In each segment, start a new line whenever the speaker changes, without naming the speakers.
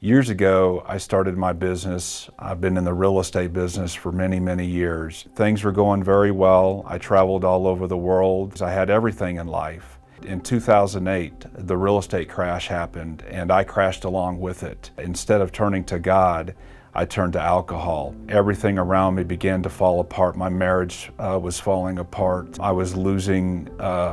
Years ago, I started my business. I've been in the real estate business for many, many years. Things were going very well. I traveled all over the world. I had everything in life. In 2008, the real estate crash happened, and I crashed along with it. Instead of turning to God, I turned to alcohol. Everything around me began to fall apart. My marriage was falling apart. I was losing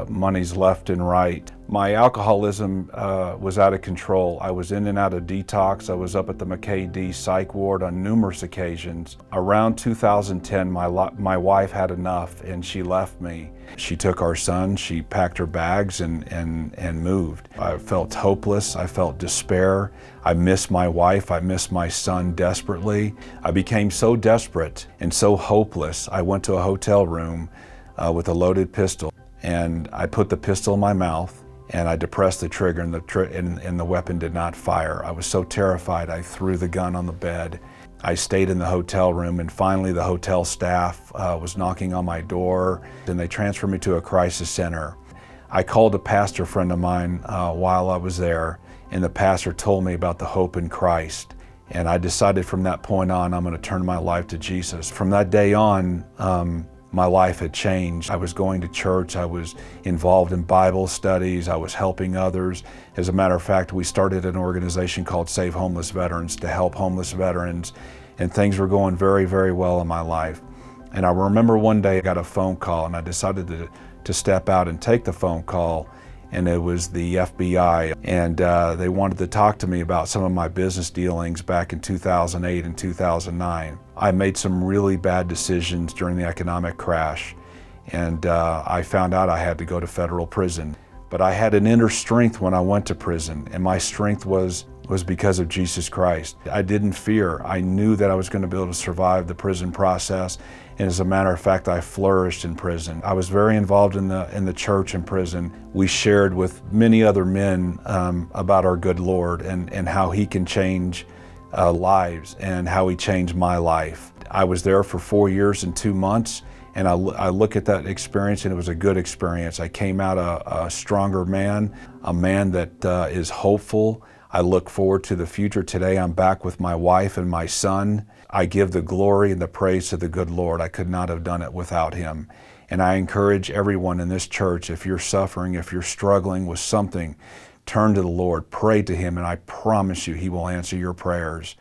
monies left and right. My alcoholism was out of control. I was in and out of detox. I was up at the McKay-Dee psych ward on numerous occasions. Around 2010, my wife had enough and she left me. She took our son, she packed her bags and moved. I felt hopeless, I felt despair. I missed my wife, I missed my son desperately. I became so desperate and so hopeless, I went to a hotel room with a loaded pistol, and I put the pistol in my mouth and I depressed the trigger, and the weapon did not fire. I was so terrified, I threw the gun on the bed. I stayed in the hotel room, and finally the hotel staff was knocking on my door, and they transferred me to a crisis center. I called a pastor friend of mine while I was there, and the pastor told me about the hope in Christ. And I decided from that point on, I'm going to turn my life to Jesus. From that day on, my life had changed. I was going to church, I was involved in Bible studies, I was helping others. As a matter of fact, we started an organization called Save Homeless Veterans to help homeless veterans, and things were going very, very well in my life. And I remember one day I got a phone call, and I decided to step out and take the phone call, and it was the FBI, and they wanted to talk to me about some of my business dealings back in 2008 and 2009. I made some really bad decisions during the economic crash, and I found out I had to go to federal prison. But I had an inner strength when I went to prison, and my strength was because of Jesus Christ. I didn't fear. I knew that I was going to be able to survive the prison process, and as a matter of fact, I flourished in prison. I was very involved in the church in prison. We shared with many other men about our good Lord and how He can change lives, and how He changed my life. I was there for 4 years and 2 months, and I look at that experience, and it was a good experience. I came out a stronger man, a man that is hopeful. I look forward to the future. Today I'm back with my wife and my son. I give the glory and the praise to the good Lord. I could not have done it without Him. And I encourage everyone in this church, if you're suffering, if you're struggling with something, turn to the Lord, pray to Him, and I promise you He will answer your prayers.